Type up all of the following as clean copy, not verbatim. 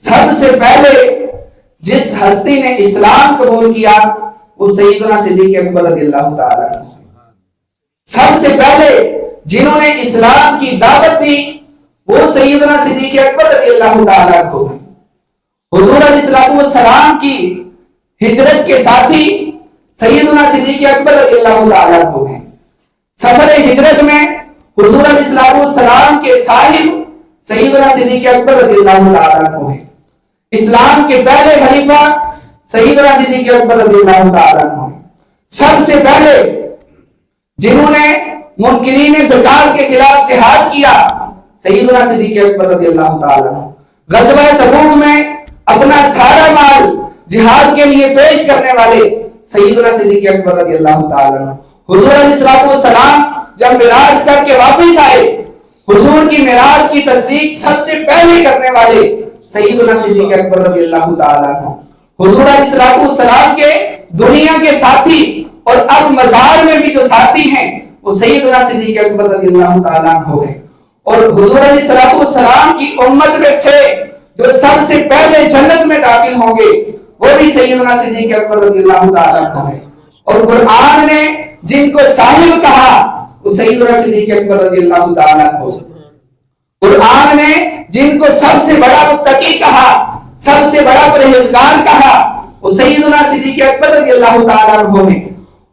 سب سے پہلے جس ہستی نے اسلام قبول کیا وہ سیدنا صدیق اکبر رضی اللہ تعالیٰ عنہ۔ سب سے پہلے جنہوں نے اسلام کی دعوت دی وہ سیدنا صدیق اکبر رضی اللہ تعالیٰ عنہ ہیں۔ حضور علیہ السلام کی ہجرت کے ساتھی سیدنا صدیق اکبر رضی اللہ تعالیٰ عنہ ہیں۔ سفر ہجرت میں حضور علیہ السلام کے صاحب سیدنا صدیق اکبر رضی اللہ تعالیٰ عنہ ہیں۔ اسلام کے پہلے خلیفہ سیدنا صدیق اکبر رضی اللہ تعالیٰ عنہ ہیں۔ سب سے پہلے جنہوں نے منکرین زکات کے خلاف جہاد کیا سیدنا صدیق اکبر رضی اللہ تعالیٰ عنہ۔ غزوہ تبوک میں اپنا سارا مال جہاد کے لیے پیش کرنے والے سیدنا صدیق اکبر رضی اللہ تعالیٰ عنہ۔ حضور علیہ السلام جب معراج کر کے واپس آئے حضور کی معراج کی تصدیق سب سے پہلے کرنے والے سیدنا صدیق اکبر رضی اللہ تعالیٰ عنہ۔ حضور علیہ السلام کے دنیا کے ساتھی اور اب مزار میں بھی جو ساتھی ہیں وہ سیدنا صدیق اکبر رضی اللہ تعالیٰ عنہ ہیں۔ اور حضور علیہ السلام کی امت میں سے جو سب سے پہلے جنت میں داخل ہوں گے وہ بھی سیدنا صدیق اکبر رضی اللہ تعالیٰ عنہ ہیں۔ اور قرآن نے جن کو صاحب کہا وہ سیدنا صدیق اکبر رضی اللہ تعالیٰ عنہ۔ قرآن نے جن کو سب سے بڑا متقی کہا سب سے بڑا پرہیزگار کہا وہ سیدنا صدیق اکبر رضی اللہ تعالیٰ عنہ ہیں۔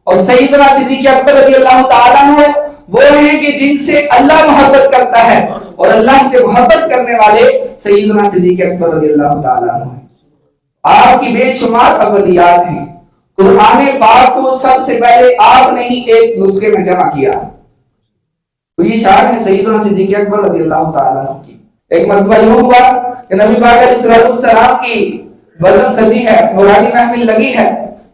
اور سیدنا صدیق اکبر رضی اللہ تعالیٰ عنہ وہ ہیں کہ جن سے اللہ محبت کرتا ہے اور اللہ سے محبت کرنے والے سیدنا صدیق اکبر رضی اللہ تعالیٰ عنہ ہیں۔ آپ کی بے شمار اولیات ہیں۔ قرآن پاک کو سب سے پہلے آپ نے ہی ایک نسخے میں جمع کیا تو یہ شان ہے سیدنا صدیق اکبر رضی اللہ تعالیٰ عنہ کی۔ ایک مرتبہ یوں ہوا کہ نبی پاک علیہ السلام کی وزن سجی ہے، نورانی محفل لگی ہے،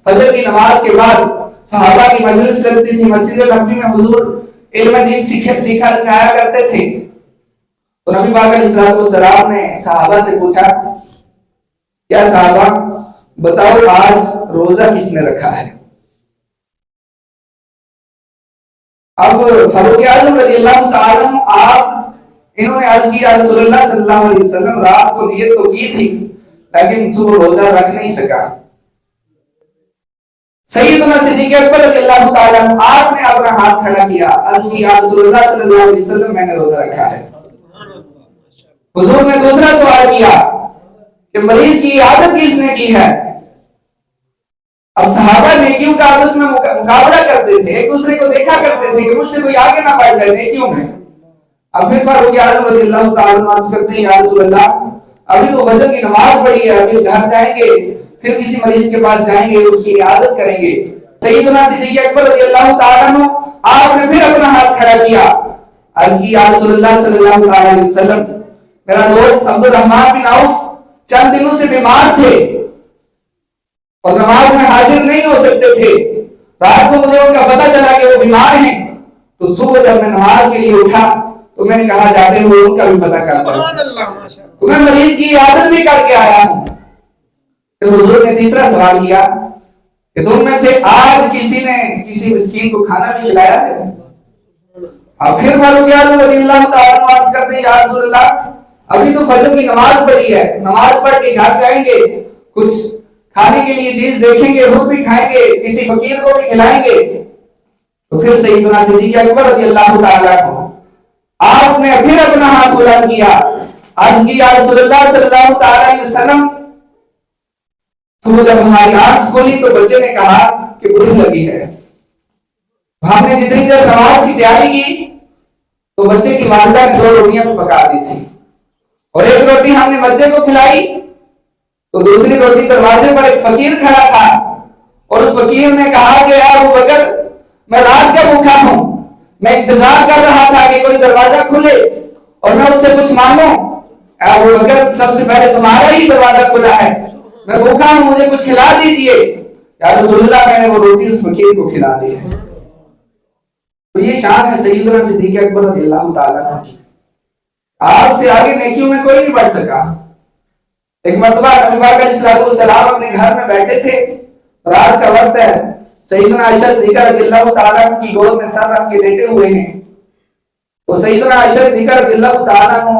فجر کی نماز کے بعد صحابہ کی مجلس لگتی تھی، مسجد نبوی میں حضور علم دین سکھایا کرتے تھے۔ تو نبی پاک علیہ السلام نے صحابہ سے پوچھا کیا صحابہ بتاؤ آج روزہ کس نے رکھا ہے؟ اب فاروق اعظم رضی اللہ تعالیٰ عنہ آپ انہوں نے عرض کیا رسول اللہ صلی اللہ علیہ وسلم رات کو نیت تو کی تھی لیکن صبح روزہ رکھ نہیں سکا۔ سیدنا صدیق اکبر رضی اللہ تعالیٰ عنہ آپ نے اپنا ہاتھ کھڑا کیا، عرض کیا رسول اللہ صلی اللہ علیہ وسلم میں نے روزہ رکھا ہے۔ حضور نے دوسرا سوال کیا کہ مریض کی عادت کس نے کی ہے؟ اب صحابہ نیکیوں کا آپس میں مقابلہ کرتے تھے، ایک دوسرے کو دیکھا کرتے تھے کہ مجھ سے کوئی آگے نہ بڑھ جائے نیکیوں میں۔ اب پھر فاروق اعظم رضی اللہ تعالیٰ عنہ عرض کرتے ہیں یا رسول اللہ ابھی تو فجر کی نماز پڑھی ہے، ابھی گھر جائیں گے پھر کسی مریض کے پاس جائیں گے اس کی عیادت کریں گے۔ سیدنا صدیق اکبر رضی اللہ تعالیٰ عنہ آپ نے پھر اپنا ہاتھ کھڑا کیا، عرض کی یا رسول اللہ صلی اللہ علیہ وسلم میرا دوست عبد الرحمن بن عوف چند دنوں سے بیمار تھے اور نماز میں حاضر نہیں ہو سکتے تھے۔ رات کو مجھے ان کا پتہ چلا کہ وہ بیمار ہیں تو صبح جب میں نماز کے لیے اٹھا تو میں نے کہا جاتے ہوئے ان کا بھی پتہ کرتا ہوں تو میں مریض کی عیادت بھی کر کے آیا ہوں۔ پھر حضور نے تیسرا سوال کیا کہ تم میں سے آج کسی نے کسی مسکین کو کھانا بھی کھلایا ہے؟ اب پھر فاروق اعظم رضی اللہ تعالیٰ عنہ عرض کرتے ہیں یا رسول اللہ ابھی تو فجر کی نماز پڑھی ہے، نماز پڑھ کے گھر جائیں گے کچھ کھانے کے لیے چیز دیکھیں گے، خود بھی کھائیں گے، کسی فقیر کو بھی کھلائیں گے۔ تو پھر سیدنا صدیق اکبر رضی اللہ تعالیٰ عنہ آپ نے پھر اپنا ہاتھ بلند کیا، عرض کی یا رسول اللہ صلی اللہ تعالیٰ علیہ وسلم تو جب ہماری آنکھ کھلی تو بچے نے کہا کہ بھوک لگی ہے۔ ہم نے جتنی دیر نماز کی تیاری کی تو بچے کی والدہ نے 2 روٹیاں بھی پکا دی تھی اور ایک روٹی ہم نے بچے کو کھلائی تو دوسری روٹی دروازے پر ایک فقیر کھڑا تھا اور اس فقیر نے کہا کہ یا ابو بکر میں رات کا بھوکا ہوں، میں انتظار کر رہا تھا کہ کوئی دروازہ کھلے اور میں اس سے کچھ مانگوں۔ ابو بکر سب سے پہلے تمہارا ہی دروازہ کھلا ہے، میں بھوکا ہوں مجھے کچھ کھلا دیجئے۔ یا رسول اللہ میں نے وہ روٹی اس فقیر کو کھلا دی ہے۔ تو یہ شان ہے سیدنا صدیق اکبر رضی اللہ تعالیٰ عنہ کی۔ آپ سے آگے نیکیوں میں کوئی نہیں بڑھ سکا۔ ایک مرتبہ نبی پاک علیہ السلام اپنے گھر میں بیٹھے تھے، رات کا وقت ہے، سیدنا عائشہ صدیقہ رضی اللہ تعالیٰ عنہ کی گود میں سر رکھ کے لیٹے ہوئے ہیں۔ تو سیدنا عائشہ صدیقہ رضی اللہ تعالیٰ عنہ